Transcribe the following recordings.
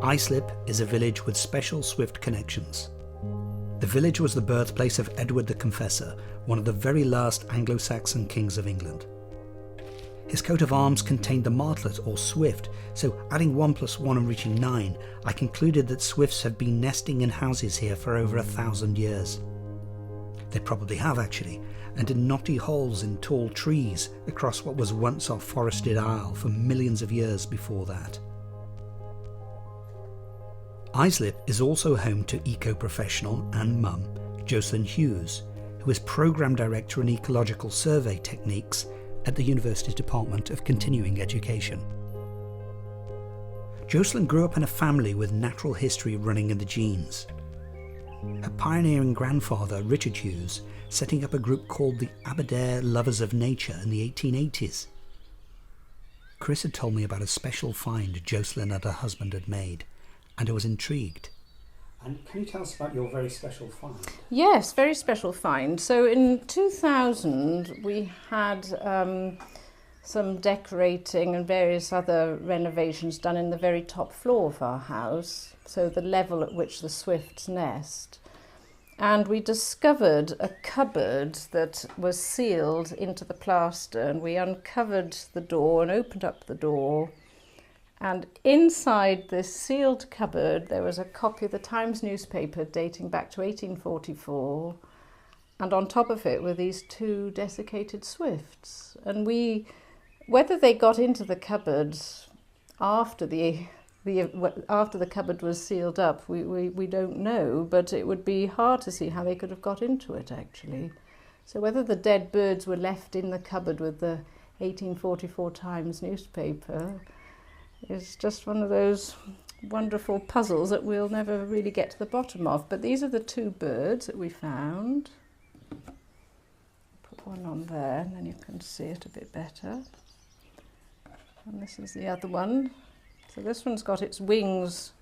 Islip is a village with special Swift connections. The village was the birthplace of Edward the Confessor, one of the very last Anglo-Saxon kings of England. His coat of arms contained the martlet or swift, so adding 1 + 1 and reaching 9, I concluded that swifts have been nesting in houses here for over 1,000 years. They probably have actually, and in knotty holes in tall trees across what was once a forested isle for millions of years before that. Islip is also home to eco-professional and mum, Jocelyn Hughes, who is Programme Director in Ecological Survey Techniques at the University's Department of Continuing Education. Jocelyn grew up in a family with natural history running in the genes. Her pioneering grandfather, Richard Hughes, setting up a group called the Aberdare Lovers of Nature in the 1880s. Chris had told me about a special find Jocelyn and her husband had made, and I was intrigued. And can you tell us about your very special find? Yes, very special find. So in 2000 we had some decorating and various other renovations done in the very top floor of our house, so the level at which the swifts nest. And we discovered a cupboard that was sealed into the plaster, and we uncovered the door and opened up the door. And inside this sealed cupboard, there was a copy of the Times newspaper dating back to 1844. And on top of it were these 2 desiccated swifts. And whether they got into the cupboard after the cupboard was sealed up, we don't know, but it would be hard to see how they could have got into it, actually. So whether the dead birds were left in the cupboard with the 1844 Times newspaper is just one of those wonderful puzzles that we'll never really get to the bottom of. But these are the 2 birds that we found. Put one on there and then you can see it a bit better. And this is the other one. So this one's got its wings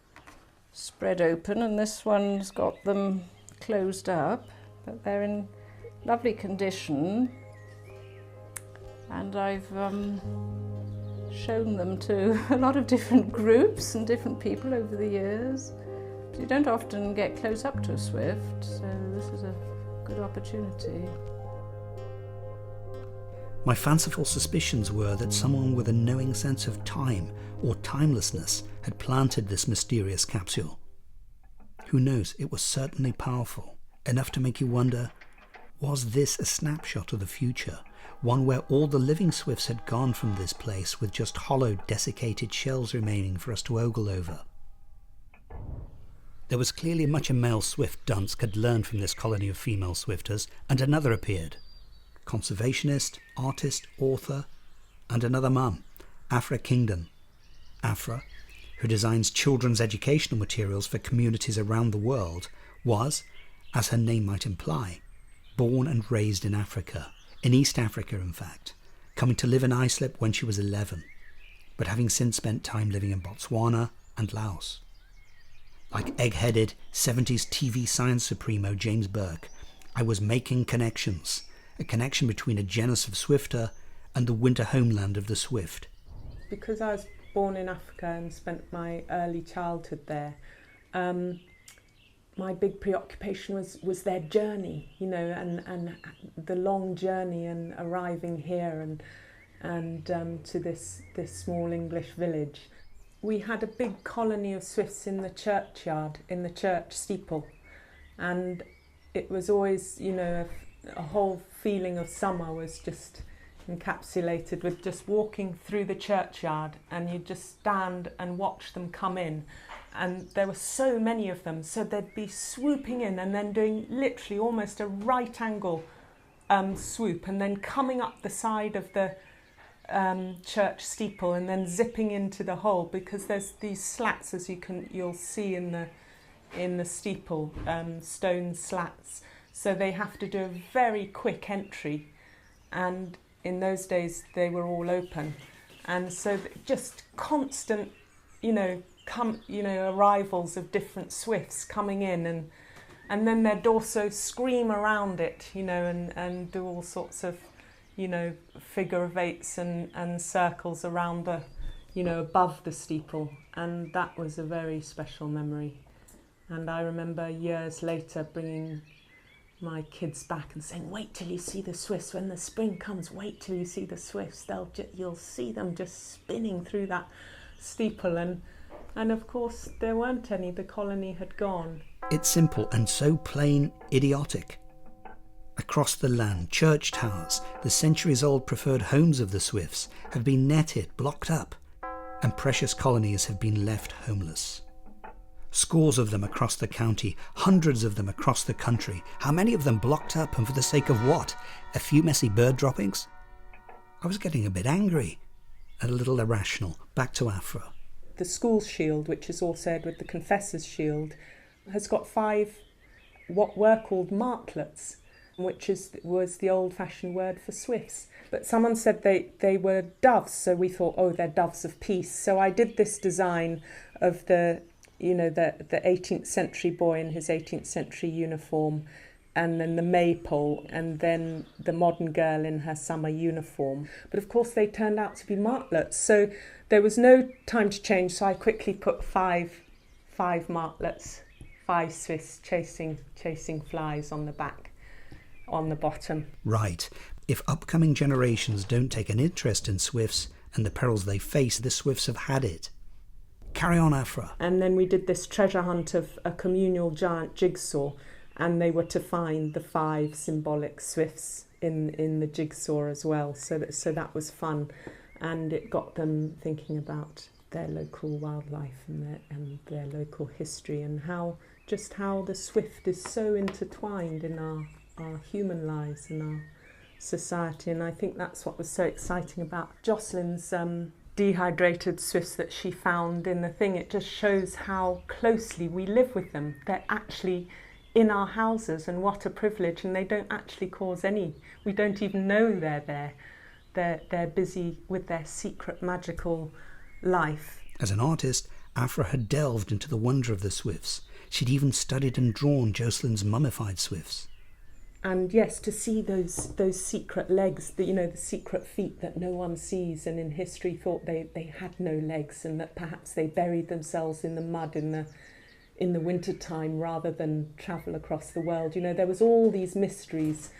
spread open and this one's got them closed up, but they're in lovely condition. And I've shown them to a lot of different groups and different people over the years. You don't often get close up to a swift, so this is a good opportunity. My fanciful suspicions were that someone with a knowing sense of time or timelessness had planted this mysterious capsule. Who knows, it was certainly powerful, enough to make you wonder, was this a snapshot of the future? One where all the living swifts had gone from this place with just hollow, desiccated shells remaining for us to ogle over. There was clearly much a male swift Dunsk had learned from this colony of female swifters, and another appeared. Conservationist, artist, author, and another mum, Afra Kingdon. Afra, who designs children's educational materials for communities around the world, was, as her name might imply, born and raised in Africa. In East Africa, in fact, coming to live in Islip when she was 11, but having since spent time living in Botswana and Laos. Like egg-headed 70s TV science supremo James Burke, I was making connections, a connection between a genus of swifter and the winter homeland of the swift. Because I was born in Africa and spent my early childhood there, my big preoccupation was their journey, and the long journey and arriving here and to this small English village. We had a big colony of swifts in the churchyard, in the church steeple, and it was always, a whole feeling of summer was just encapsulated with just walking through the churchyard, and you'd just stand and watch them come in. And there were so many of them, so they'd be swooping in and then doing literally almost a right angle swoop, and then coming up the side of the church steeple and then zipping into the hole, because there's these slats, as you'll see in the steeple, stone slats. So they have to do a very quick entry, and in those days they were all open, and so just constant, arrivals of different swifts coming in, and then they'd also scream around it, and do all sorts of, figure of eights and circles around you know, above the steeple, and that was a very special memory. And I remember years later bringing my kids back and saying, wait till you see the swifts. When the spring comes, wait till you see the swifts. You'll see them just spinning through that steeple. And of course, there weren't any. The colony had gone. It's simple and so plain idiotic. Across the land, church towers, the centuries-old preferred homes of the swifts, have been netted, blocked up, and precious colonies have been left homeless. Scores of them across the county, hundreds of them across the country. How many of them blocked up, and for the sake of what? A few messy bird droppings? I was getting a bit angry, a little irrational. Back to Afra. The school's shield, which is also with the Confessor's shield, has got 5 what were called martlets, which was the old-fashioned word for swifts. But someone said they were doves, so we thought, oh, they're doves of peace. So I did this design of the 18th century boy in his 18th century uniform, and then the maypole, and then the modern girl in her summer uniform. But of course they turned out to be martlets, so there was no time to change, so I quickly put 5 martlets, 5 swifts chasing flies on the back, on the bottom. Right. If upcoming generations don't take an interest in swifts and the perils they face, the swifts have had it. Carry on, Afra. And then we did this treasure hunt of a communal giant jigsaw, and they were to find the 5 symbolic swifts in the jigsaw as well. So that was fun, and it got them thinking about their local wildlife and their local history, and how the swift is so intertwined in our human lives and our society. And I think that's what was so exciting about Jocelyn's dehydrated swifts that she found in the thing. It just shows how closely we live with them. They're actually in our houses, and what a privilege, and they don't actually cause any, we don't even know they're there. They're busy with their secret magical life. As an artist, Afra had delved into the wonder of the swifts. She'd even studied and drawn Jocelyn's mummified swifts. And yes, to see those secret legs, the secret feet that no one sees, and in history thought they had no legs, and that perhaps they buried themselves in the mud in the winter time rather than travel across the world. There was all these mysteries,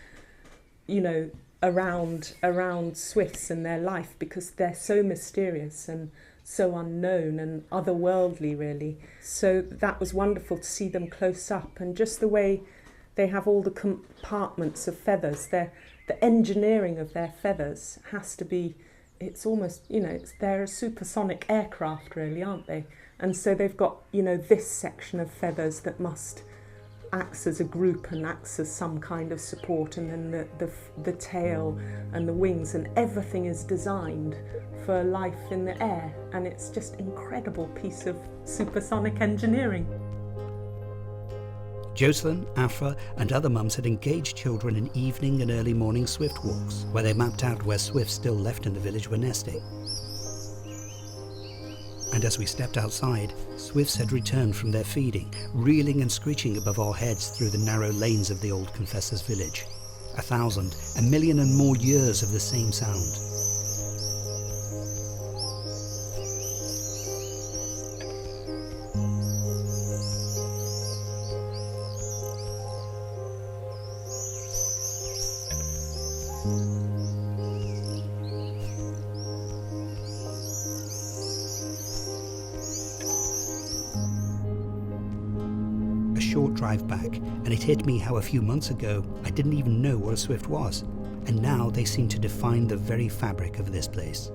around swifts and their life, because they're so mysterious and so unknown and otherworldly, really. So that was wonderful to see them close up, and just the way they have all the compartments of feathers. The engineering of their feathers has to be, it's almost, they're a supersonic aircraft, really, aren't they? And so they've got, this section of feathers that must act as a group and acts as some kind of support, and then the tail and the wings, and everything is designed for life in the air. And it's just an incredible piece of supersonic engineering. Jocelyn, Afra and other mums had engaged children in evening and early morning swift walks, where they mapped out where swifts still left in the village were nesting. And as we stepped outside, swifts had returned from their feeding, reeling and screeching above our heads through the narrow lanes of the old Confessor's village. 1,000, 1,000,000 and more years of the same sound. Short drive back, and it hit me how a few months ago I didn't even know what a swift was, and now they seem to define the very fabric of this place.